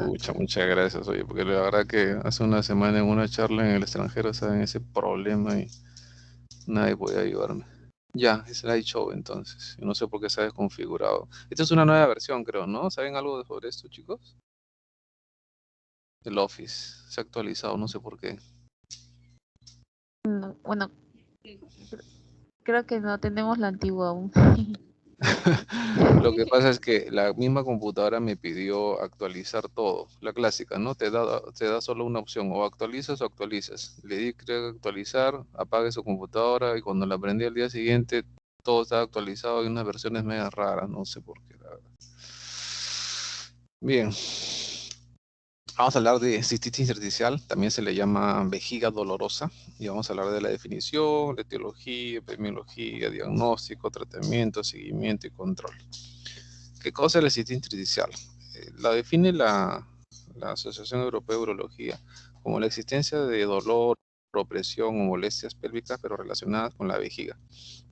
Pucha, muchas gracias, oye, porque la verdad que hace una semana en una charla en el extranjero estaba en ese problema y nadie podía ayudarme. Ya, es el iShow entonces. Yo no sé por qué se ha desconfigurado. Esta es una nueva versión, creo, ¿no? ¿Saben algo sobre esto, chicos? El Office se ha actualizado, no sé por qué. No, bueno, creo que no tenemos la antigua aún. Lo que pasa es que la misma computadora me pidió actualizar todo, la clásica, ¿no? Te da solo una opción, o actualizas o actualizas. Le di creo actualizar, apague su computadora y cuando la prendí al día siguiente todo estaba actualizado y unas versiones medio raras, no sé por qué, la verdad. Bien, vamos a hablar de cistitis intersticial, también se le llama vejiga dolorosa, y vamos a hablar de la definición, la etiología, epidemiología, diagnóstico, tratamiento, seguimiento y control. ¿Qué cosa es la cistitis intersticial? La define la Asociación Europea de Urología como la existencia de dolor, opresión o molestias pélvicas, pero relacionadas con la vejiga,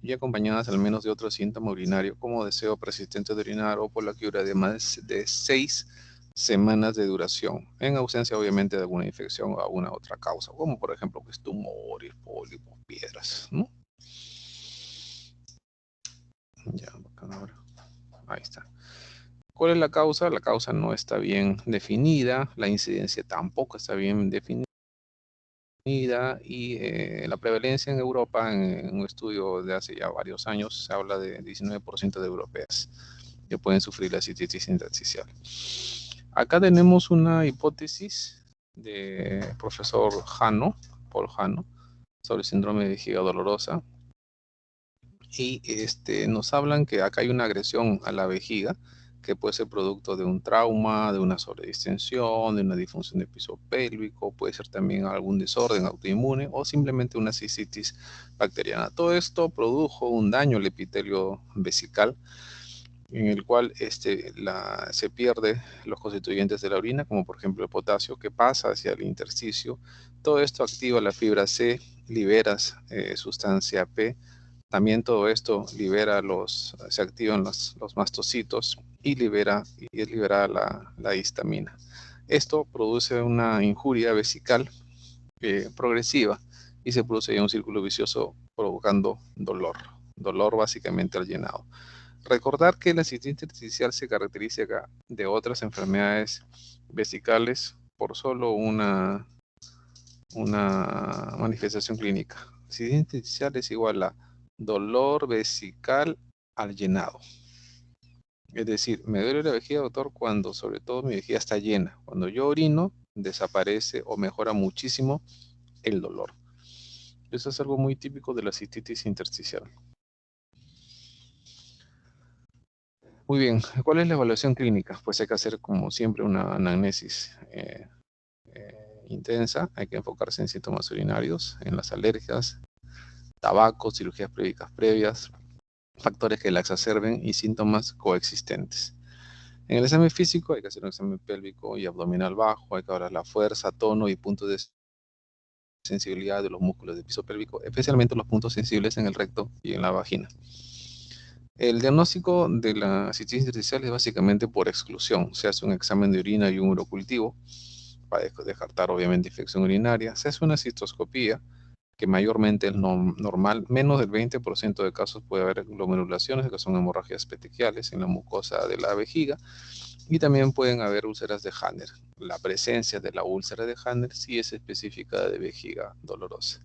y acompañadas al menos de otro síntoma urinario como deseo persistente de orinar o polaquiuria de más de 6 semanas de duración, en ausencia obviamente de alguna infección o alguna otra causa, como por ejemplo pues, tumores, pólipos, piedras, ¿no? Ya, ahora. Ahí está. ¿Cuál es la causa? La causa no está bien definida, la incidencia tampoco está bien definida y la prevalencia en Europa, en un estudio de hace ya varios años, se habla de 19% de europeas que pueden sufrir la cistitis intersticial. Acá tenemos una hipótesis de profesor Paul Jano, sobre el síndrome de vejiga dolorosa, y nos hablan que acá hay una agresión a la vejiga que puede ser producto de un trauma, de una sobredistensión, de una disfunción del piso pélvico, puede ser también algún desorden autoinmune o simplemente una cistitis bacteriana. Todo esto produjo un daño al epitelio vesical en el cual se pierde los constituyentes de la orina, como por ejemplo el potasio, que pasa hacia el intersticio. Todo esto activa la fibra C, libera sustancia P. También todo esto se activan los mastocitos y es liberada la histamina. Esto produce una injuria vesical progresiva y se produce ya un círculo vicioso provocando dolor básicamente al llenado. Recordar que la cistitis intersticial se caracteriza de otras enfermedades vesicales por solo una manifestación clínica. Cistitis intersticial es igual a dolor vesical al llenado. Es decir, me duele la vejiga, doctor, cuando sobre todo mi vejiga está llena. Cuando yo orino, desaparece o mejora muchísimo el dolor. Eso es algo muy típico de la cistitis intersticial. Muy bien, ¿cuál es la evaluación clínica? Pues hay que hacer, como siempre, una anamnesis intensa. Hay que enfocarse en síntomas urinarios, en las alergias, tabaco, cirugías pélvicas previas, factores que la exacerben y síntomas coexistentes. En el examen físico hay que hacer un examen pélvico y abdominal bajo, hay que hablar la fuerza, tono y puntos de sensibilidad de los músculos del piso pélvico, especialmente los puntos sensibles en el recto y en la vagina. El diagnóstico de la cistitis intersticial es básicamente por exclusión. Se hace un examen de orina y un urocultivo para descartar obviamente infección urinaria. Se hace una cistoscopía, que mayormente es normal. Menos del 20% de casos puede haber glomerulaciones, que son hemorragias petequiales en la mucosa de la vejiga. Y también pueden haber úlceras de Hanner. La presencia de la úlcera de Hanner sí es específica de vejiga dolorosa.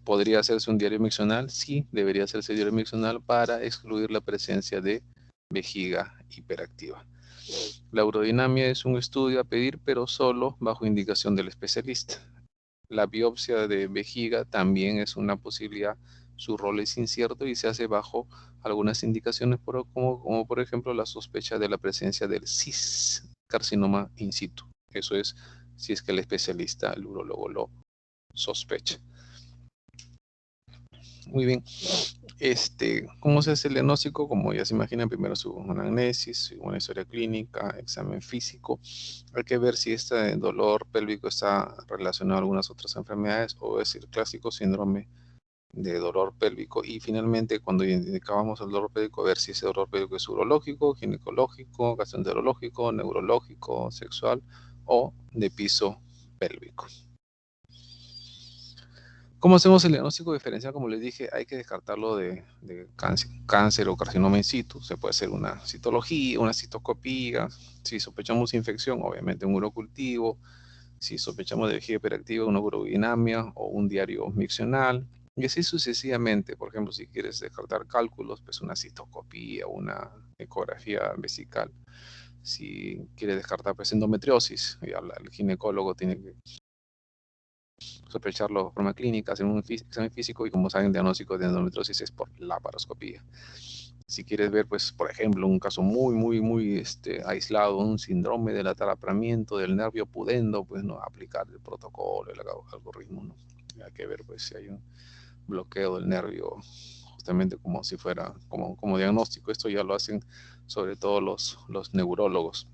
¿Podría hacerse un diario miccional? Sí, debería hacerse diario miccional para excluir la presencia de vejiga hiperactiva. La urodinamia es un estudio a pedir, pero solo bajo indicación del especialista. La biopsia de vejiga también es una posibilidad. Su rol es incierto y se hace bajo algunas indicaciones, como por ejemplo la sospecha de la presencia del CIS, carcinoma in situ. Eso es si es que el especialista, el urólogo, lo sospecha. Muy bien. ¿Cómo se hace el diagnóstico? Como ya se imaginan, primero su anamnesis, una historia clínica, examen físico. Hay que ver si este dolor pélvico está relacionado a algunas otras enfermedades o es el clásico síndrome de dolor pélvico, y finalmente cuando identificamos el dolor pélvico, ver si ese dolor pélvico es urológico, ginecológico, gastroenterológico, neurológico, sexual o de piso pélvico. ¿Cómo hacemos el diagnóstico diferencial? Como les dije, hay que descartarlo de cáncer o carcinoma in situ. Se puede hacer una citología, una citoscopía. Si sospechamos infección, obviamente un urocultivo. Si sospechamos de vejiga hiperactiva, una urodinamia o un diario miccional. Y así sucesivamente. Por ejemplo, si quieres descartar cálculos, pues una citoscopía, una ecografía vesical. Si quieres descartar pues endometriosis, ya el ginecólogo tiene que sospecharlo de forma clínica, hacer un examen físico, y como saben, el diagnóstico de endometriosis es por laparoscopía. Si quieres ver, pues, por ejemplo, un caso muy aislado, un síndrome del atrapamiento del nervio pudendo, pues, no aplicar el protocolo, el algoritmo, ¿no? Hay que ver, pues, si hay un bloqueo del nervio, justamente como si fuera, como diagnóstico. Esto ya lo hacen sobre todo los neurólogos.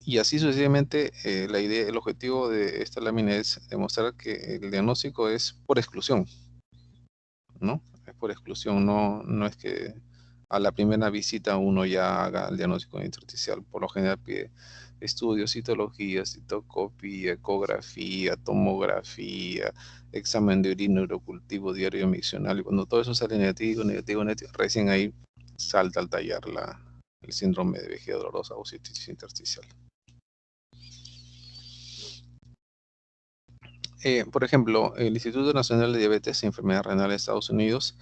Y así sucesivamente, la idea, el objetivo de esta lámina es demostrar que el diagnóstico es por exclusión, ¿no? Es por exclusión, no es que a la primera visita uno ya haga el diagnóstico intersticial. Por lo general pide estudios, citología, citoscopía, ecografía, tomografía, examen de orina, urocultivo, diario miccional, y cuando todo eso sale negativo, recién ahí salta al tallar el síndrome de vejiga dolorosa o cistitis intersticial. Por ejemplo, el Instituto Nacional de Diabetes y Enfermedad Renal de Estados Unidos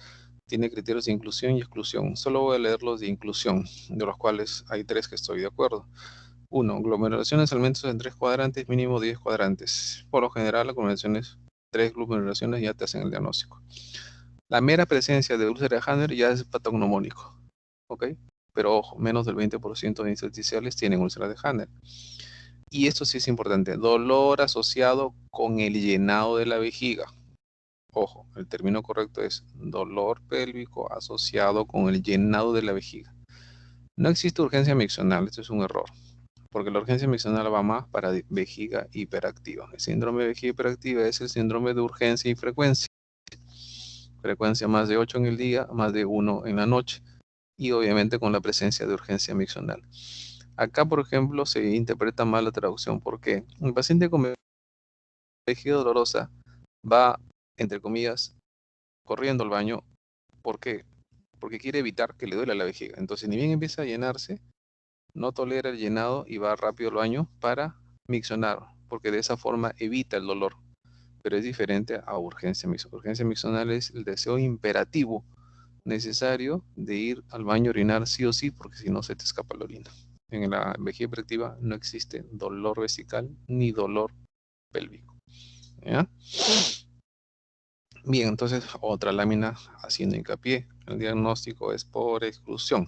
tiene criterios de inclusión y exclusión. Solo voy a leer los de inclusión, de los cuales hay 3 que estoy de acuerdo. 1. Aglomeraciones alimentos en 3 cuadrantes, mínimo 10 cuadrantes. Por lo general, aglomeraciones, 3 aglomeraciones ya te hacen el diagnóstico. La mera presencia de úlcera de Hanner ya es patognomónico, ¿ok? Pero ojo, menos del 20% de intersticiales tienen úlcera de Hanner. Y esto sí es importante, dolor asociado con el llenado de la vejiga. Ojo, el término correcto es dolor pélvico asociado con el llenado de la vejiga. No existe urgencia miccional, esto es un error, porque la urgencia miccional va más para vejiga hiperactiva. El síndrome de vejiga hiperactiva es el síndrome de urgencia y frecuencia. Frecuencia más de 8 en el día, más de 1 en la noche, y obviamente con la presencia de urgencia miccional. Acá, por ejemplo, se interpreta mal la traducción, porque un paciente con vejiga dolorosa va, entre comillas, corriendo al baño. ¿Por qué? Porque quiere evitar que le duela la vejiga. Entonces, ni bien empieza a llenarse, no tolera el llenado y va rápido al baño para miccionar, porque de esa forma evita el dolor. Pero es diferente a urgencia miccional. Urgencia miccional es el deseo imperativo necesario de ir al baño a orinar sí o sí, porque si no se te escapa la orina. En la vejiga hiperactiva no existe dolor vesical ni dolor pélvico. ¿Ya? Bien, entonces otra lámina haciendo hincapié. El diagnóstico es por exclusión.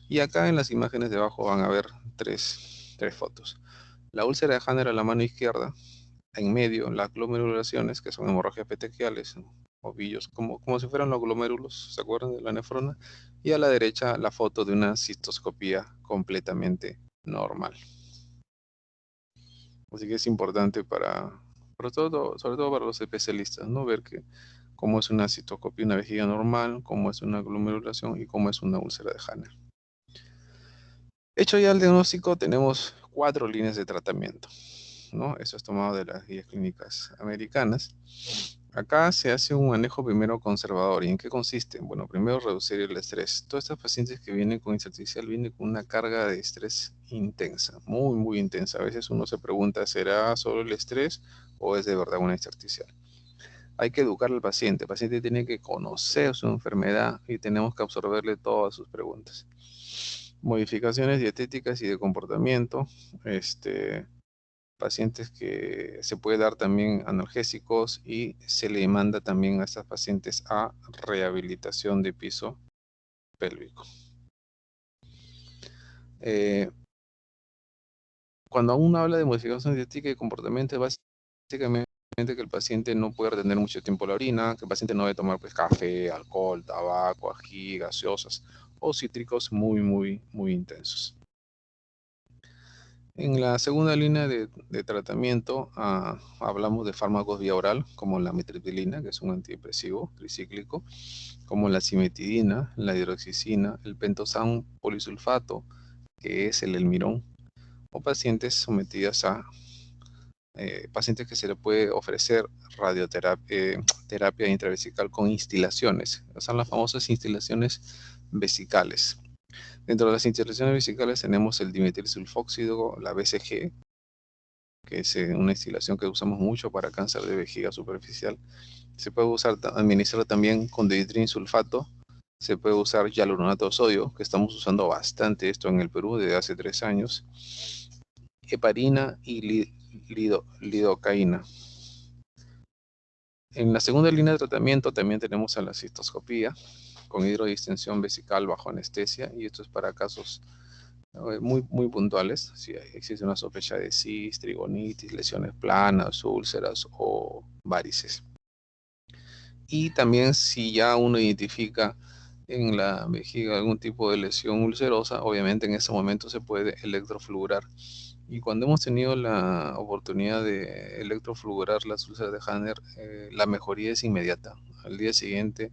Y acá en las imágenes de abajo van a ver tres fotos. La úlcera de Hanner a la mano izquierda, en medio las glomerulaciones, que son hemorragias petequiales, ovillos, como si fueran los glomérulos, ¿se acuerdan de la nefrona? Y a la derecha la foto de una cistoscopía completamente normal. Así que es importante sobre todo para los especialistas, ¿no? Ver cómo es una citoscopía, una vejiga normal, cómo es una glomerulación y cómo es una úlcera de Hanner. Hecho ya el diagnóstico, tenemos 4 líneas de tratamiento, ¿no? Eso es tomado de las guías clínicas americanas. Acá se hace un manejo primero conservador. ¿Y en qué consiste? Bueno, primero reducir el estrés. Todas estas pacientes que vienen con intersticial vienen con una carga de estrés intensa, muy intensa. A veces uno se pregunta, ¿será solo el estrés o es de verdad una intersticial? Hay que educar al paciente. El paciente tiene que conocer su enfermedad y tenemos que absorberle todas sus preguntas. Modificaciones dietéticas y de comportamiento. Pacientes que se puede dar también analgésicos, y se le manda también a estas pacientes a rehabilitación de piso pélvico. Cuando uno habla de modificación dietética y comportamiento, es básicamente que el paciente no puede retener mucho tiempo la orina, que el paciente no debe tomar pues, café, alcohol, tabaco, ají, gaseosas o cítricos muy intensos. En la segunda línea de tratamiento hablamos de fármacos vía oral, como la mitriptilina, que es un antidepresivo tricíclico, como la cimetidina, la hidroxicina, el pentosan polisulfato, que es el Elmirón, o pacientes sometidas a pacientes que se le puede ofrecer radioterapia, terapia intravesical con instilaciones. Son las famosas instilaciones vesicales. Dentro de las instilaciones vesicales tenemos el dimetilsulfóxido, la BCG, que es una instilación que usamos mucho para cáncer de vejiga superficial. Se puede administrar también con dihidrosulfato. Se puede usar hialuronato de sodio, que estamos usando bastante esto en el Perú desde hace 3 años. Heparina y lidocaína. En la segunda línea de tratamiento también tenemos a la cistoscopía con hidrodistensión vesical bajo anestesia, y esto es para casos muy puntuales, si existe una sospecha de cis, trigonitis, lesiones planas, úlceras o varices. Y también si ya uno identifica en la vejiga algún tipo de lesión ulcerosa, obviamente en ese momento se puede electrofluorar. Y cuando hemos tenido la oportunidad de electrofluorar las úlceras de Hanner, la mejoría es inmediata. Al día siguiente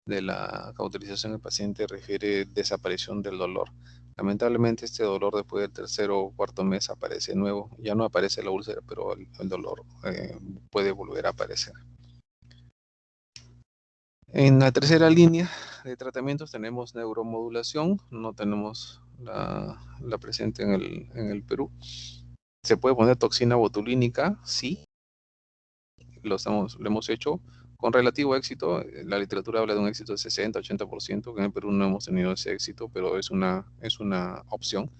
de la cauterización, el paciente refiere desaparición del dolor. Lamentablemente este dolor después del tercer o cuarto mes aparece nuevo. Ya no aparece la úlcera, pero el dolor puede volver a aparecer. En la tercera línea de tratamientos tenemos neuromodulación, no tenemos la presente en el Perú. ¿Se puede poner toxina botulínica? Sí, lo hemos hecho con relativo éxito. La literatura habla de un éxito de 60-80%, que en el Perú no hemos tenido ese éxito, pero es una opción.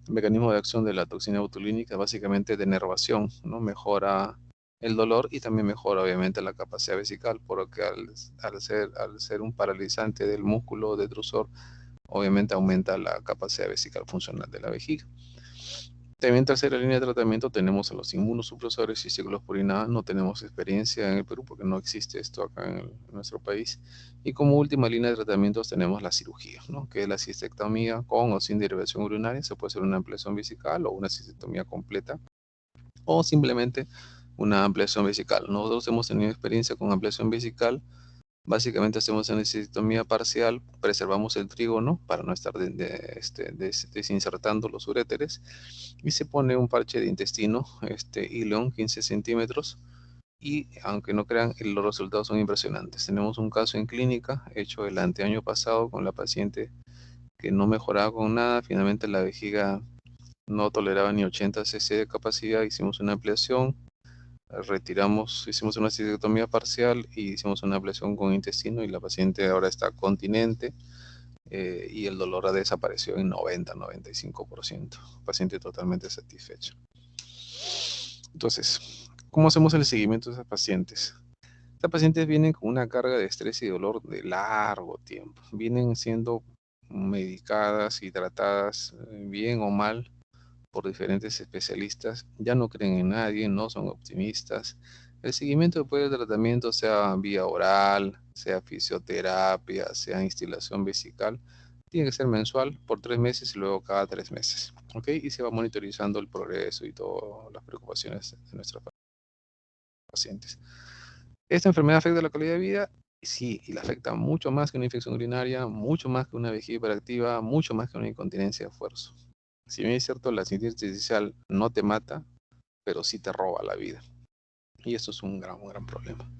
El mecanismo de acción de la toxina botulínica es básicamente denervación, ¿no? Mejora el dolor y también mejora obviamente la capacidad vesical, porque al ser un paralizante del músculo detrusor, obviamente aumenta la capacidad vesical funcional de la vejiga. También en tercera línea de tratamiento tenemos a los inmunosupresores y ciclosporina. No tenemos experiencia en el Perú porque no existe esto acá en nuestro país. Y como última línea de tratamientos tenemos la cirugía, ¿no? Que es la cistectomía con o sin derivación urinaria. Se puede hacer una ampliación vesical o una cistectomía completa, o simplemente una ampliación vesical. Nosotros hemos tenido experiencia con ampliación vesical. Básicamente hacemos una cistectomía parcial, preservamos el trígono para no estar desinsertando los uréteres, y se pone un parche de intestino, ileón, 15 centímetros, y aunque no crean, los resultados son impresionantes. Tenemos un caso en clínica hecho el anteaño pasado con la paciente que no mejoraba con nada. Finalmente la vejiga no toleraba ni 80 cc de capacidad. Hicimos una ampliación, hicimos una cistectomía parcial y hicimos una ablación con intestino, y la paciente ahora está continente, y el dolor ha desaparecido en 90-95%. Paciente totalmente satisfecho. Entonces, ¿cómo hacemos el seguimiento de esas pacientes? Estas pacientes vienen con una carga de estrés y dolor de largo tiempo. Vienen siendo medicadas y tratadas bien o mal por diferentes especialistas. Ya no creen en nadie, no son optimistas. El seguimiento después del tratamiento, sea vía oral, sea fisioterapia, sea instilación vesical, tiene que ser mensual por 3 meses y luego cada 3 meses. ¿Ok? Y se va monitorizando el progreso y todas las preocupaciones de nuestros pacientes. ¿Esta enfermedad afecta la calidad de vida? Sí, y la afecta mucho más que una infección urinaria, mucho más que una vejiga hiperactiva, mucho más que una incontinencia de esfuerzo. Si bien es cierto, la síntesis artificial no te mata, pero sí te roba la vida. Y eso es un gran problema.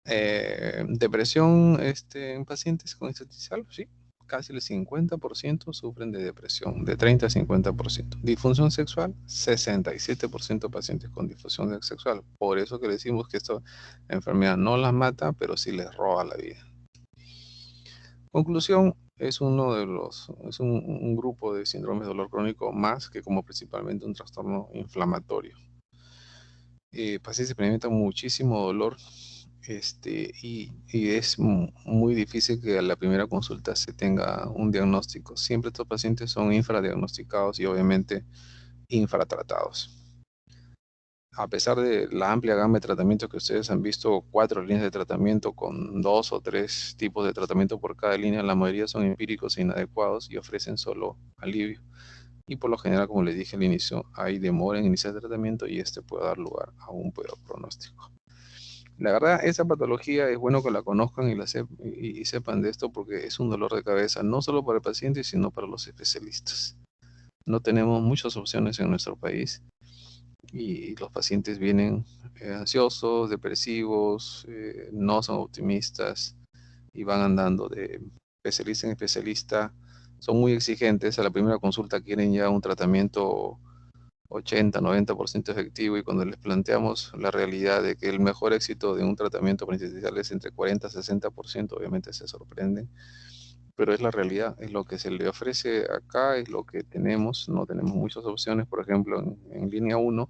Depresión en pacientes con artificial, sí. Casi el 50% sufren de depresión, de 30 a 50%. Disfunción sexual, 67% de pacientes con disfunción sexual. Por eso que decimos que esta enfermedad no las mata, pero sí les roba la vida. Conclusión, es un grupo de síndromes de dolor crónico más que como principalmente un trastorno inflamatorio. Pacientes experimentan muchísimo dolor, y es muy difícil que a la primera consulta se tenga un diagnóstico. Siempre estos pacientes son infradiagnosticados y obviamente infratratados. A pesar de la amplia gama de tratamientos que ustedes han visto, 4 líneas de tratamiento con 2 o 3 tipos de tratamiento por cada línea, la mayoría son empíricos e inadecuados y ofrecen solo alivio. y por lo general, como les dije al inicio, hay demora en iniciar el tratamiento y este puede dar lugar a un peor pronóstico. La verdad, esa patología es bueno que la conozcan y sepan de esto porque es un dolor de cabeza, no solo para el paciente, sino para los especialistas. No tenemos muchas opciones en nuestro país y los pacientes vienen ansiosos, depresivos, no son optimistas y van andando de especialista en especialista. Son muy exigentes, a la primera consulta quieren ya un tratamiento 80-90% efectivo y cuando les planteamos la realidad de que el mejor éxito de un tratamiento principal es entre 40-60%, obviamente se sorprenden, pero es la realidad, es lo que se le ofrece acá, es lo que tenemos, no tenemos muchas opciones, por ejemplo, en línea 1,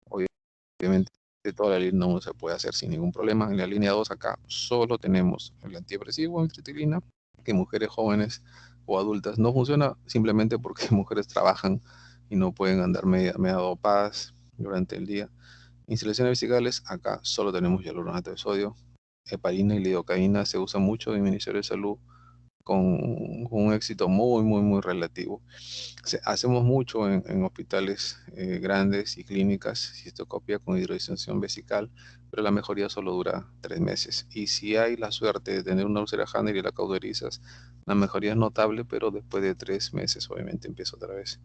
obviamente toda la línea 1 se puede hacer sin ningún problema, en la línea 2 acá solo tenemos el antidepresivo, amitriptilina, que mujeres jóvenes o adultas no funciona simplemente porque mujeres trabajan y no pueden andar media dopadas durante el día. Instalaciones vesicales, acá solo tenemos hialuronato de sodio, heparina y lidocaína se usa mucho en el Ministerio de Salud con un éxito muy relativo. Hacemos mucho en hospitales grandes y clínicas, cistoscopia con hidrodisección vesical, pero la mejoría solo dura 3 meses. Y si hay la suerte de tener una úlcera Handler y la cauterizas, la mejoría es notable, pero después de 3 meses obviamente empieza otra vez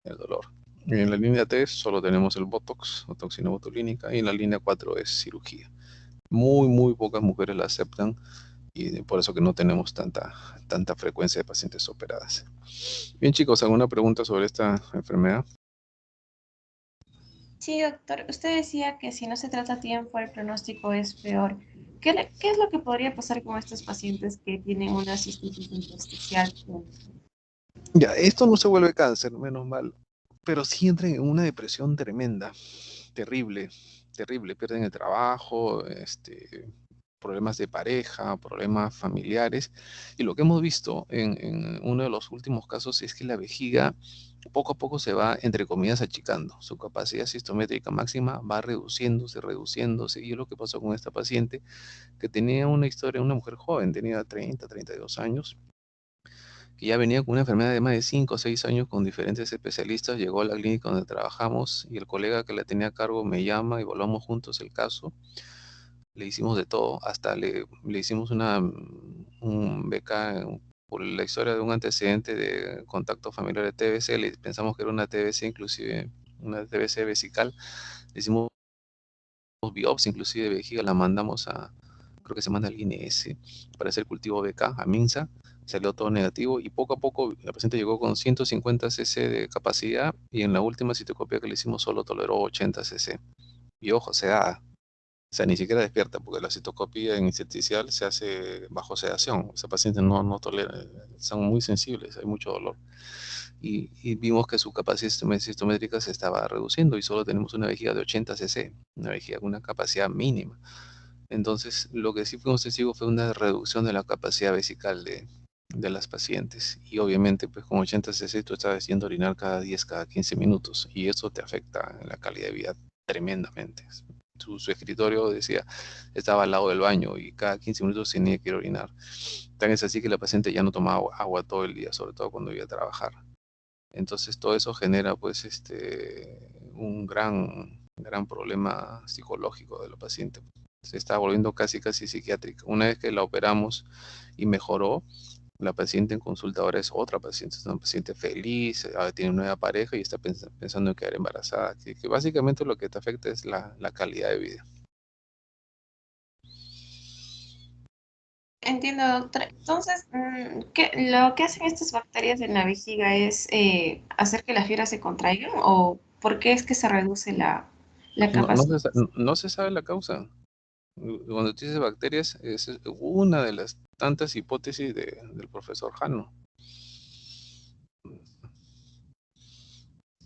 el dolor. En la línea 3 solo tenemos el Botox o toxina botulínica y en la línea 4 es cirugía. Muy pocas mujeres la aceptan y por eso que no tenemos tanta frecuencia de pacientes operadas. Bien chicos, ¿alguna pregunta sobre esta enfermedad? Sí, doctor, usted decía que si no se trata a tiempo, el pronóstico es peor. ¿Qué es lo que podría pasar con estos pacientes que tienen una cistitis intersticial? Ya, esto no se vuelve cáncer, menos mal, pero sí entran en una depresión tremenda, terrible, pierden el trabajo, problemas de pareja, problemas familiares, y lo que hemos visto en uno de los últimos casos es que la vejiga poco a poco se va, entre comillas, achicando, su capacidad cistométrica máxima va reduciéndose, y es lo que pasó con esta paciente, que tenía una historia, una mujer joven, tenía 32 años, que ya venía con una enfermedad de más de 5 o 6 años con diferentes especialistas, llegó a la clínica donde trabajamos y el colega que la tenía a cargo me llama y volvamos juntos el caso. Le hicimos de todo, hasta le hicimos un beca por la historia de un antecedente de contacto familiar de TBC, pensamos que era una TBC, inclusive una TBC vesical, le hicimos biopsia inclusive de vejiga, la mandamos creo que se manda al INS para hacer cultivo BK, a MINSA, salió todo negativo y poco a poco la paciente llegó con 150 cc de capacidad y en la última citocopia que le hicimos solo toleró 80 cc. Y ojo, sedada, o sea, ni siquiera despierta porque la citocopia en intersticial se hace bajo sedación. Esa paciente no tolera, son muy sensibles, hay mucho dolor. Y vimos que su capacidad cistométrica se estaba reduciendo y solo tenemos una vejiga de 80 cc, una vejiga con una capacidad mínima. Entonces, lo que sí fuimos testigos fue una reducción de la capacidad vesical de las pacientes. Y obviamente, pues con 80 cc tú estás haciendo orinar cada 10, cada 15 minutos. Y eso te afecta en la calidad de vida tremendamente. Su escritorio, decía, estaba al lado del baño y cada 15 minutos tenía que ir a orinar. Tan es así que la paciente ya no tomaba agua todo el día, sobre todo cuando iba a trabajar. Entonces, todo eso genera, pues, un gran problema psicológico de la paciente. Se está volviendo casi psiquiátrica. Una vez que la operamos y mejoró, la paciente en consulta ahora es otra paciente, es una paciente feliz, tiene una nueva pareja y está pensando en quedar embarazada, que básicamente lo que te afecta es la calidad de vida. Entiendo, doctora. Entonces, lo que hacen estas bacterias en la vejiga es hacer que las fibras se contraigan o por qué es que se reduce la No, no capacidad? no se sabe la causa. Cuando tú dices bacterias, es una de las tantas hipótesis del profesor Jano.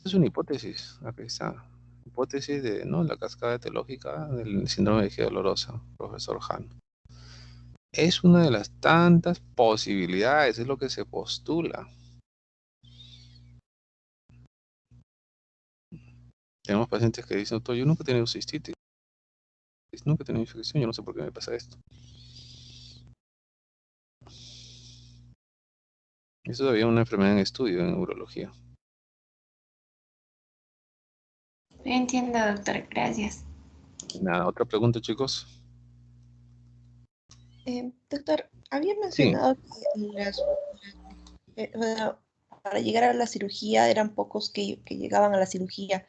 Es una hipótesis, aquí está. Hipótesis de, ¿no?, la cascada etiológica del síndrome de vejiga dolorosa, profesor Jano. Es una de las tantas posibilidades, es lo que se postula. Tenemos pacientes que dicen, doctor, yo nunca he tenido cistitis, nunca he tenido infección, yo no sé por qué me pasa esto. Eso todavía es una enfermedad en estudio en urología. Entiendo, doctor. Gracias. Nada, otra pregunta, chicos. Doctor, había Sí. mencionado que bueno, para llegar a la cirugía eran pocos que llegaban a la cirugía.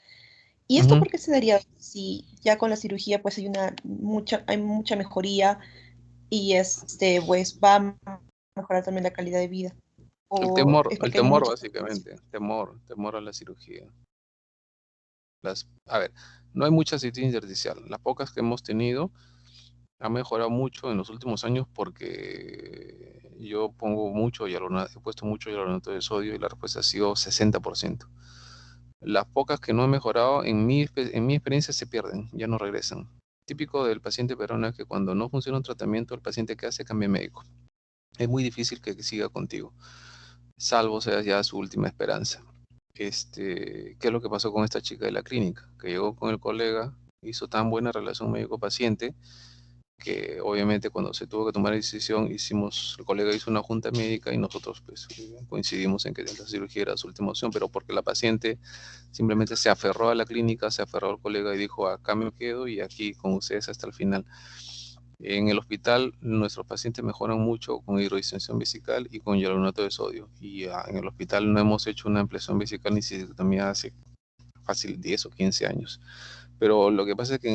¿Y esto Ujú. por qué se daría si ya con la cirugía pues hay mucha mejoría y pues va a mejorar también la calidad de vida? ¿O es El porque hay temor mucha complicación? básicamente, temor a la cirugía. A ver, no hay mucha cirugía intersticial. Las pocas que hemos tenido han mejorado mucho en los últimos años porque yo he puesto mucho hialuronato de sodio y la respuesta ha sido 60%. Las pocas que no han mejorado, en mi experiencia, se pierden, ya no regresan. Típico del paciente peruano es que cuando no funciona un tratamiento, el paciente que hace cambia de médico. Es muy difícil que siga contigo, salvo sea ya su última esperanza. ¿Qué es lo que pasó con esta chica de la clínica? Que llegó con el colega, hizo tan buena relación médico-paciente, que obviamente cuando se tuvo que tomar la decisión, el colega hizo una junta médica y nosotros pues coincidimos en que la cirugía era su última opción, pero porque la paciente simplemente se aferró a la clínica, se aferró al colega y dijo, acá me quedo y aquí con ustedes hasta el final. En el hospital, nuestros pacientes mejoran mucho con hidrodistensión vesical y con hialuronato de sodio. Y en el hospital no hemos hecho una ampliación vesical ni cistiectomía hace fácil 10 o 15 años. Pero lo que pasa es que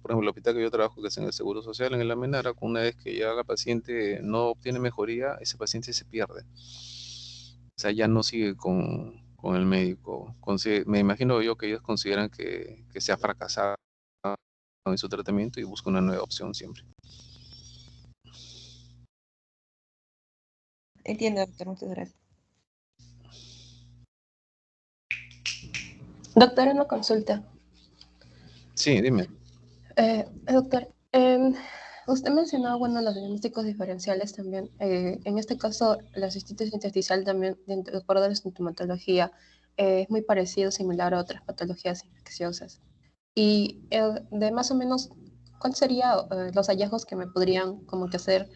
por ejemplo, el hospital que yo trabajo, que es en el Seguro Social, en el Almenara, una vez que ya la paciente no obtiene mejoría, ese paciente se pierde. O sea, ya no sigue con el médico. Me imagino yo que ellos consideran que se ha fracasado en su tratamiento y buscan una nueva opción siempre. Entiendo, doctor, muchas gracias. Doctor, una consulta. Sí, dime. Doctor, usted mencionó, bueno, los diagnósticos diferenciales también. En este caso, la cistitis intersticial también, de acuerdo a la sintomatología, es muy parecido, similar a otras patologías infecciosas. Y de más o menos, ¿cuáles serían los hallazgos que me podrían como que hacer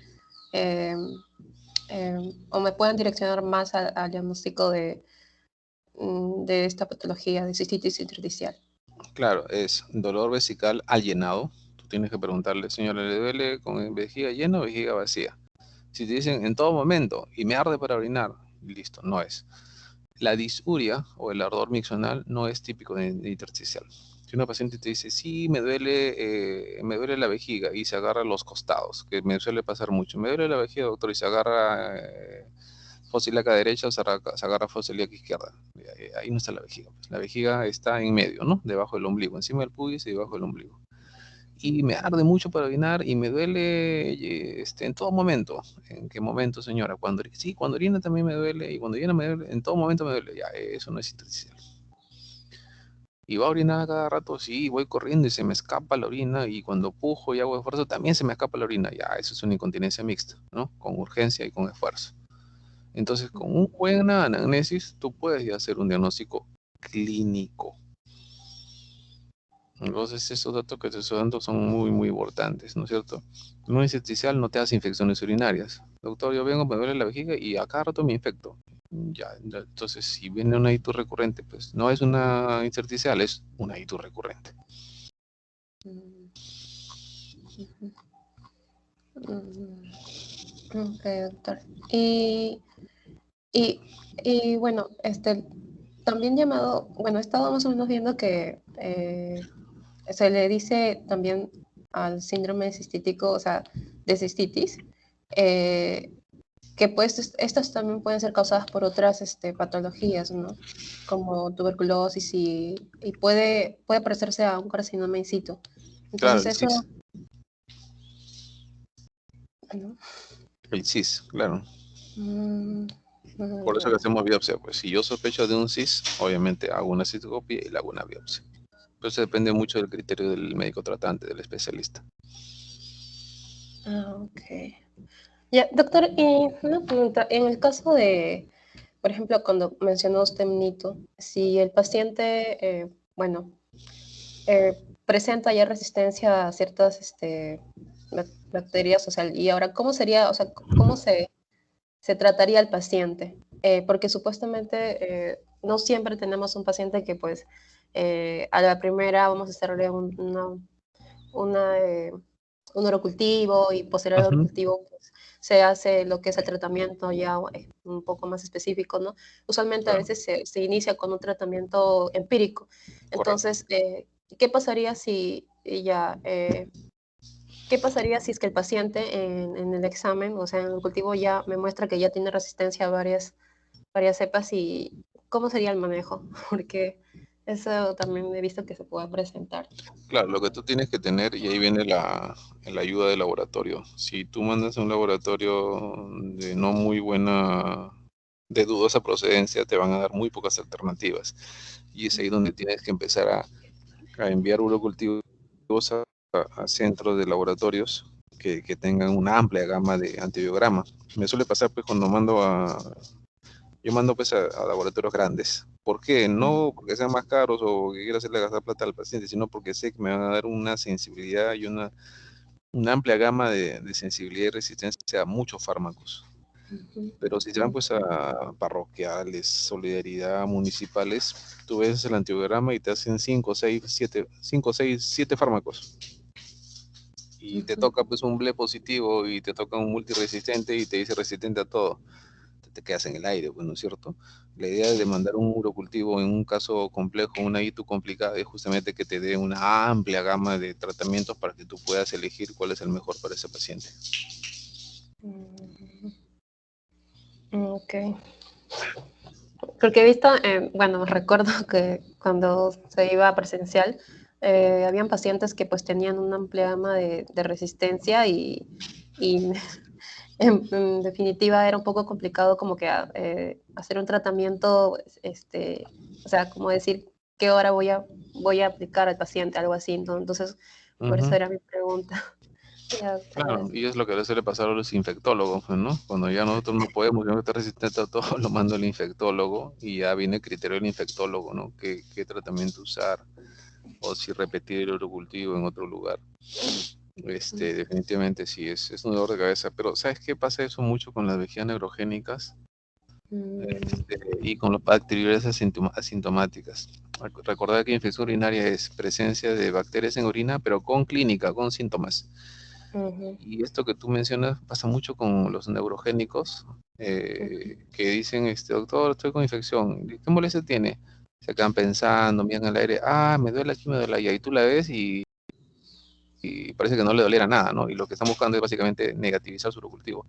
o me puedan direccionar más al diagnóstico de esta patología de cistitis intersticial? Claro, es dolor vesical al llenado. Tú tienes que preguntarle, señora, ¿le duele con vejiga llena o vejiga vacía? Si te dicen en todo momento y me arde para orinar, listo, no es. La disuria o el ardor miccional no es típico de intersticial. Si una paciente te dice, sí, me duele la vejiga y se agarra los costados, que me suele pasar mucho, me duele la vejiga, doctor, y se agarra fosiliaca derecha o se agarra fosiliaca izquierda. Ahí no está la vejiga. Pues. La vejiga está en medio, ¿no? Debajo del ombligo, encima del pubis y debajo del ombligo. Y me arde mucho para orinar y me duele en todo momento. ¿En qué momento, señora? Cuando orina también me duele y cuando orina me duele, en todo momento me duele. Ya, eso no es intersticial. Y va a orinar cada rato, sí, voy corriendo y se me escapa la orina y cuando pujo y hago esfuerzo también se me escapa la orina. Ya, eso es una incontinencia mixta, ¿no? Con urgencia y con esfuerzo. Entonces, con una buena anamnesis, tú puedes ya hacer un diagnóstico clínico. Entonces, esos datos son muy, muy importantes, ¿no es cierto? Un intersticial no te hace infecciones urinarias. Doctor, yo vengo, me duele la vejiga y a cada rato me infecto. Ya, entonces, si viene una ITU recurrente, pues no es una intersticial, es una ITU recurrente. Ok, doctor. Y bueno, también llamado, bueno, he estado más o menos viendo que se le dice también al síndrome cistítico, o sea, de cistitis, que pues estas también pueden ser causadas por otras patologías, ¿no? Como tuberculosis y puede parecerse a un carcinoma in situ. Claro, Entonces el eso, CIS. ¿no? El CIS, claro. Mm, Por eso ya. que hacemos biopsia. Pues si yo sospecho de un CIS, obviamente hago una citoscopia y le hago una biopsia. Entonces depende mucho del criterio del médico tratante, del especialista. Ok. Ya, doctor, y una pregunta, en el caso de, por ejemplo, cuando mencionó usted Nito, si el paciente, bueno, presenta ya resistencia a ciertas bacterias, o sea, y ahora, ¿cómo sería, o sea, cómo se trataría al paciente? Porque supuestamente no siempre tenemos un paciente que pues a la primera vamos a hacerle un orocultivo y posterior al Ujú. orocultivo pues, se hace lo que es el tratamiento ya un poco más específico, ¿no? Usualmente a Claro, veces se inicia con un tratamiento empírico. correcto. Entonces, ¿qué pasaría si ya... ¿qué pasaría si es que el paciente en el examen, o sea, en el cultivo ya me muestra que ya tiene resistencia a varias cepas y cómo sería el manejo? Porque eso también he visto que se puede presentar. Claro, lo que tú tienes que tener, y ahí viene la ayuda del laboratorio. Si tú mandas a un laboratorio de no muy buena, de dudosa procedencia, te van a dar muy pocas alternativas. Y es ahí donde tienes que empezar a enviar urocultivos a centros de laboratorios que tengan una amplia gama de antibiogramas. Me suele pasar pues cuando yo mando pues a laboratorios grandes. ¿Por qué? No porque sean más caros o que quiera hacerle gastar plata al paciente, sino porque sé que me van a dar una sensibilidad y una amplia gama de sensibilidad y resistencia a muchos fármacos. Pero si se van pues a parroquiales, solidaridad, municipales, tú ves el antibiograma y te hacen 5, 6, 7 fármacos. Y te toca pues un ble positivo y te toca un multiresistente y te dice resistente a todo. Te quedas en el aire, pues, ¿no es cierto? La idea de mandar un urocultivo en un caso complejo, una ITU complicada, es justamente que te dé una amplia gama de tratamientos para que tú puedas elegir cuál es el mejor para ese paciente. Ok. Porque he visto, bueno, recuerdo que cuando se iba presencial, habían pacientes que pues tenían una amplia gama de resistencia y en definitiva era un poco complicado como que hacer un tratamiento, o sea, como decir qué hora voy a aplicar al paciente, algo así. Entonces, por eso Ujú. era mi pregunta. Ya, doctora, Claro, gracias. y es lo que le suele pasar a los infectólogos, pues, ¿no? Cuando ya nosotros no podemos, ya no está resistente a todo, lo mando al infectólogo y ya viene el criterio del infectólogo, ¿no? ¿Qué tratamiento usar? O si repetir el urocultivo en otro lugar. Definitivamente sí, es un dolor de cabeza. Pero ¿sabes qué pasa eso mucho con las vejigas neurogénicas? Y con las bacterias asintomáticas. Recordar que infección urinaria es presencia de bacterias en orina, pero con clínica, con síntomas. Ujú, Y esto que tú mencionas pasa mucho con los neurogénicos, que dicen, doctor, estoy con infección. ¿Qué molestia tiene? Se quedan pensando, miran al aire, me duele aquí, me duele allá. Y tú la ves y parece que no le doliera nada, ¿no? Y lo que están buscando es básicamente negativizar su urocultivo.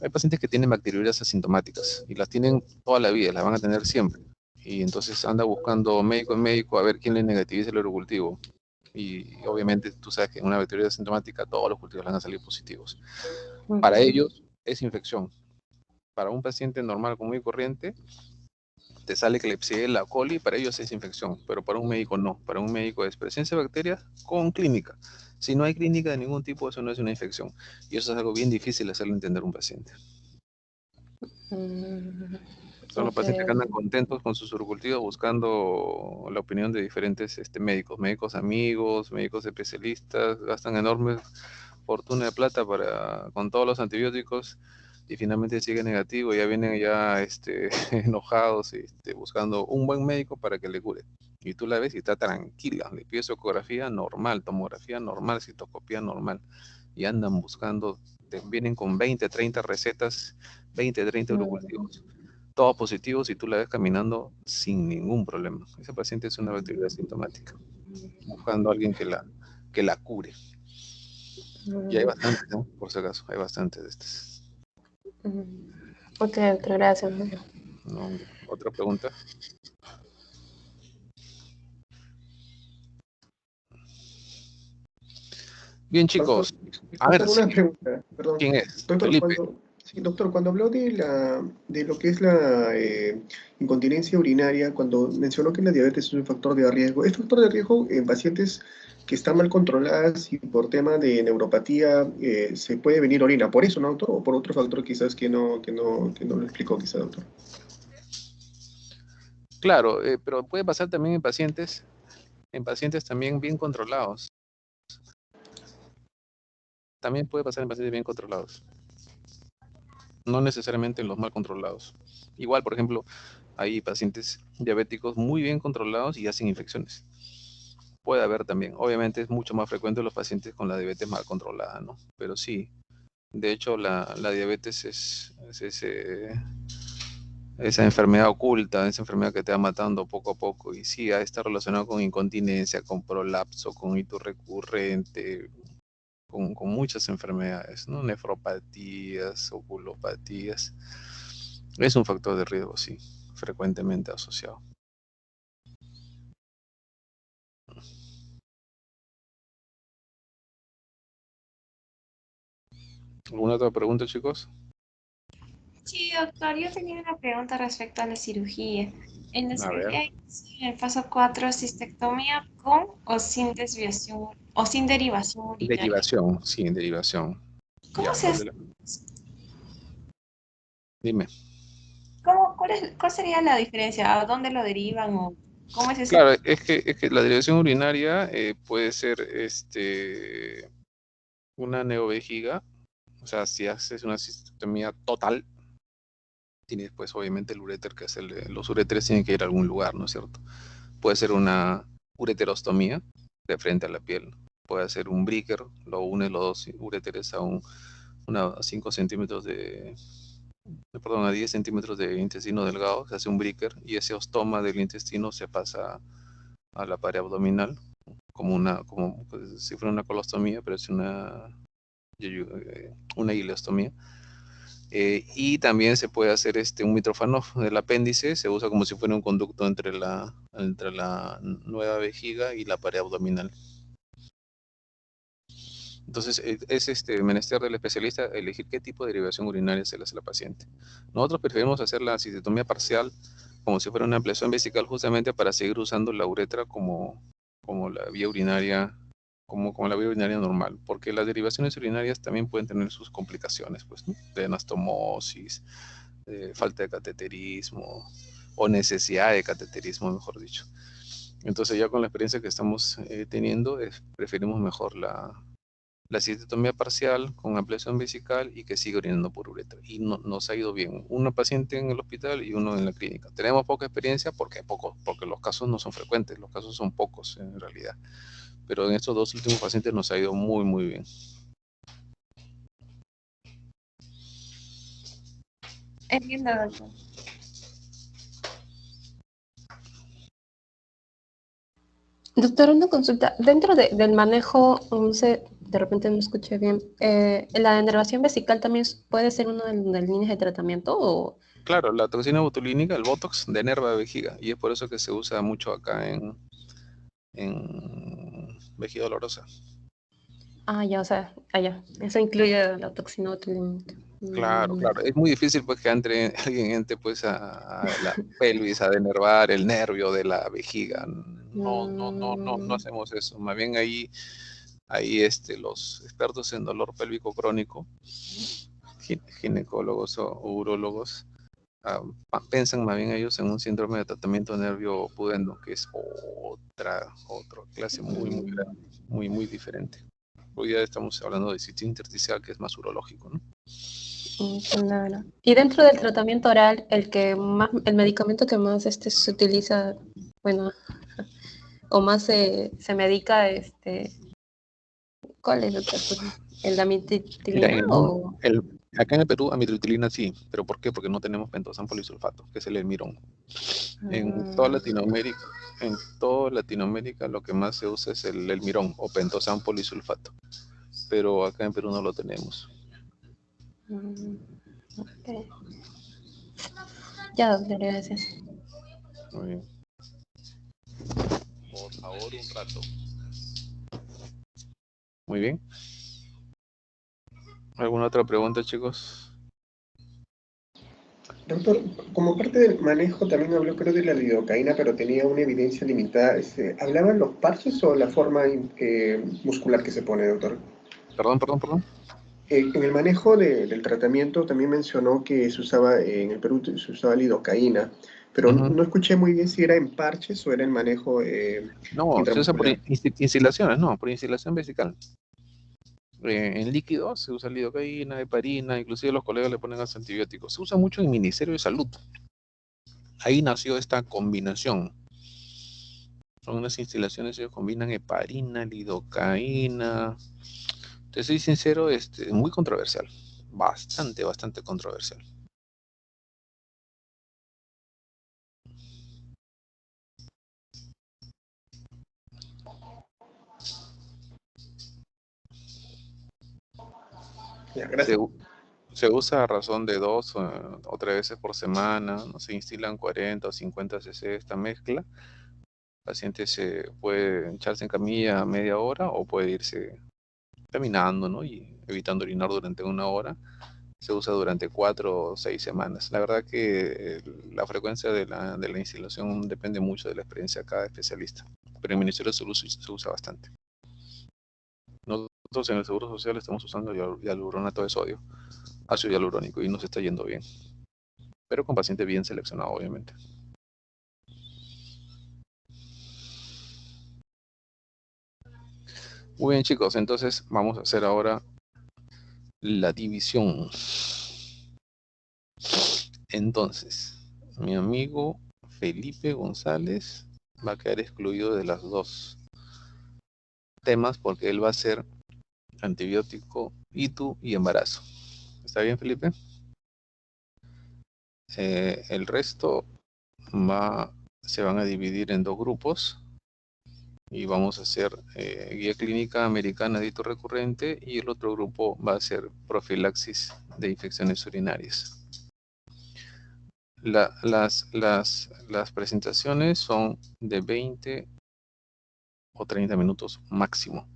Hay pacientes que tienen bacteriurias asintomáticas y las tienen toda la vida, las van a tener siempre. Y entonces anda buscando médico en médico a ver quién le negativiza el urocultivo. Y obviamente tú sabes que en una bacteriuria asintomática todos los cultivos van a salir positivos. Para ujú, ellos es infección. Para un paciente normal, común y corriente, te sale Klebsiella coli, para ellos es infección, pero para un médico no. Para un médico es presencia de bacterias con clínica. Si no hay clínica de ningún tipo, eso no es una infección. Y eso es algo bien difícil de hacerle entender a un paciente. ujú. Son los Ok, pacientes que andan contentos con sus urocultivos buscando la opinión de diferentes médicos amigos, médicos especialistas, gastan enormes fortuna de plata con todos los antibióticos y finalmente sigue negativo, ya vienen ya enojados buscando un buen médico para que le cure. Y tú la ves y está tranquila, le pides ecografía normal, tomografía normal, citoscopía normal y andan buscando, vienen con 20, 30 recetas, 20, 30 ujú, urocultivos todos positivos y tú la ves caminando sin ningún problema. Ese paciente es una bacteria asintomática, buscando a alguien que la cure. Y hay ujú, bastantes, ¿no? Por si acaso, hay bastantes de estas. ujú. Ok, doctora, gracias. ¿No? ¿Otra pregunta? Bien, Doctor, chicos. A ver, doctor, sí, una pregunta, perdón. ¿quién es? Doctor, Felipe. cuando habló de lo que es la incontinencia urinaria, cuando mencionó que la diabetes es un factor de riesgo, ¿es factor de riesgo en pacientes que están mal controladas y por tema de neuropatía se puede venir orina? ¿Por eso, no, doctor? ¿O por otro factor quizás que no lo explicó, quizás, doctor? Claro, pero puede pasar también en pacientes también bien controlados. También puede pasar en pacientes bien controlados. No necesariamente en los mal controlados. Igual, por ejemplo, Hay pacientes diabéticos muy bien controlados y hacen infecciones. Puede haber también. Obviamente es mucho más frecuente en los pacientes con la diabetes mal controlada, ¿no? Pero sí, de hecho la diabetes es esa enfermedad oculta, esa enfermedad que te va matando poco a poco. Y sí, está relacionado con incontinencia, con prolapso, con hito recurrente, con muchas enfermedades, ¿no? Nefropatías, oculopatías. Es un factor de riesgo, sí, frecuentemente asociado. ¿Alguna otra pregunta, chicos? Sí, doctor, yo tenía una pregunta respecto a la cirugía. En la A ver. cirugía, en el paso 4, cistectomía con o sin desviación o sin derivación urinaria. Derivación, sí, derivación. ¿Cómo Ya, se hace? dime. ¿Cuál sería la diferencia? ¿A dónde lo derivan o cómo es ese? Claro, es que la derivación urinaria puede ser una neovejiga, o sea, si haces una cistectomía total, tienes pues obviamente el uréter, que es los uréteres tienen que ir a algún lugar, ¿no es cierto? Puede ser una ureterostomía de frente a la piel, puede ser un Bricker, lo une los dos uréteres a 5 centímetros perdón, a 10 centímetros de intestino delgado, se hace un Bricker y ese ostoma del intestino se pasa a la pared abdominal, como pues, si fuera una colostomía, pero es una ileostomía. Y también se puede hacer un mitrofano del apéndice, se usa como si fuera un conducto entre la nueva vejiga y la pared abdominal. Entonces, es menester del especialista elegir qué tipo de derivación urinaria se le hace a la paciente. Nosotros preferimos hacer la cistectomía parcial como si fuera una ampliación vesical, justamente para seguir usando la uretra como la vía urinaria, como la vía urinaria normal, porque las derivaciones urinarias también pueden tener sus complicaciones, pues, ¿no? De anastomosis, falta de cateterismo, o necesidad de cateterismo, mejor dicho. Entonces, ya con la experiencia que estamos teniendo, preferimos mejor la cistectomía parcial con ampliación vesical y que sigue orinando por uretra. Y nos ha ido bien. Una paciente en el hospital y uno en la clínica. Tenemos poca experiencia porque los casos no son frecuentes, los casos son pocos en realidad. Pero en estos dos últimos pacientes nos ha ido muy, muy bien. Entiendo, doctor. Doctor, una consulta. Dentro del manejo, no sé, de repente no escuché bien, ¿la denervación vesical también puede ser una de las líneas de tratamiento? O... Claro, la toxina botulínica, el Botox, denerva vejiga. Y es por eso que se usa mucho acá en vejiga dolorosa. Ah, ya, o sea, ya. Eso incluye la toxina botulínica. Claro, claro. Es muy difícil pues que alguien entre pues a la pelvis a denervar el nervio de la vejiga. No hacemos eso. Más bien ahí los expertos en dolor pélvico crónico, ginecólogos o urólogos, piensan más bien ellos en un síndrome de tratamiento nervio pudendo, que es otra clase muy, muy grande, muy, muy diferente. Hoy ya estamos hablando de cistitis intersticial, que es más urológico, ¿no? Claro. Y dentro del tratamiento oral, el medicamento que más se utiliza, bueno, o más se medica, ¿cuál es, doctor? ¿El Mira, amitriptilina o...? acá en el Perú, amitriptilina sí, pero ¿por qué? Porque no tenemos pentosan polisulfato, que es el Elmirón. En toda Latinoamérica lo que más se usa es el Elmirón o pentosan polisulfato, pero acá en Perú no lo tenemos. Okay. Ya, doctor, gracias. Muy bien. Por favor, un rato. Muy bien. ¿Alguna otra pregunta, chicos? Doctor, como parte del manejo también habló creo de la lidocaína, pero tenía una evidencia limitada. ¿Hablaban los parches o la forma muscular que se pone, doctor? Perdón. En el manejo del tratamiento también mencionó que se usaba, en el Perú se usaba lidocaína, pero no escuché muy bien si era en parches o era en manejo No, se usa por intramuscular. instilaciones, no, por instilación vesical. En líquidos se usa lidocaína, heparina, inclusive los colegas le ponen antibióticos. Se usa mucho en el Ministerio de Salud. Ahí nació esta combinación. Son unas instalaciones que combinan heparina, lidocaína. Te soy sincero, muy controversial. Bastante controversial. Ya, gracias. Se usa a razón de 2 o 3 veces por semana. No se instilan 40 o 50 cc esta mezcla. El paciente se puede echarse en camilla media hora o puede irse caminando, ¿no? Y evitando orinar durante 1 hora. Se usa durante 4 o 6 semanas. La verdad que la frecuencia de la instilación depende mucho de la experiencia de cada especialista. Pero en el Ministerio de Salud se usa bastante. Nosotros en el Seguro Social estamos usando hialuronato de sodio, ácido hialurónico, y nos está yendo bien. Pero con paciente bien seleccionado, obviamente. Muy bien, chicos, entonces vamos a hacer ahora la división. Entonces, mi amigo Felipe González va a quedar excluido de las dos temas porque él va a ser antibiótico, ITU y embarazo. ¿Está bien, Felipe? El resto se van a dividir en 2 grupos y vamos a hacer guía clínica americana de hito recurrente, y el otro grupo va a ser profilaxis de infecciones urinarias. Las presentaciones son de 20 o 30 minutos máximo.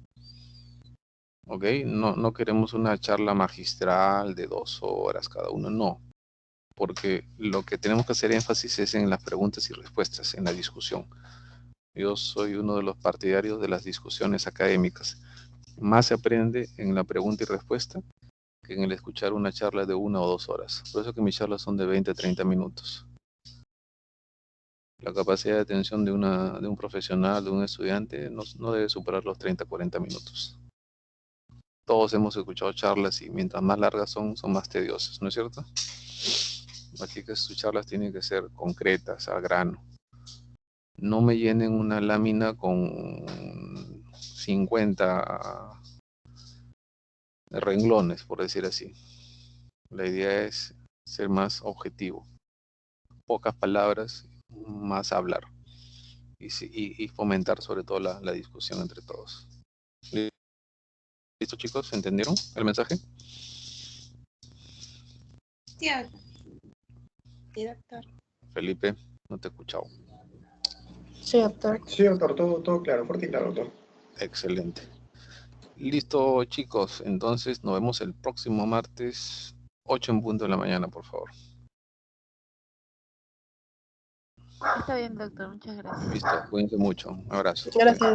¿Ok? No queremos una charla magistral de 2 horas cada uno, no. Porque lo que tenemos que hacer énfasis es en las preguntas y respuestas, en la discusión. Yo soy uno de los partidarios de las discusiones académicas. Más se aprende en la pregunta y respuesta que en el escuchar una charla de 1 o 2 horas. Por eso que mis charlas son de 20 a 30 minutos. La capacidad de atención de un profesional, de un estudiante, no debe superar los 30 a 40 minutos. Todos hemos escuchado charlas y mientras más largas son más tediosas, ¿no es cierto? Así que sus charlas tienen que ser concretas, al grano. No me llenen una lámina con 50 renglones, por decir así. La idea es ser más objetivo. Pocas palabras, más hablar. Y fomentar sobre todo la discusión entre todos. ¿Listo, chicos? ¿Entendieron el mensaje? Sí, Sí, doctor. Felipe, no te he escuchado. Sí, doctor. Sí, doctor, todo claro, fuerte y claro, doctor. Excelente. Listo, chicos. Entonces nos vemos el próximo martes, 8 en punto de la mañana, por favor. Está bien, doctor. Muchas gracias. Listo. Cuídense mucho. Un abrazo. Gracias.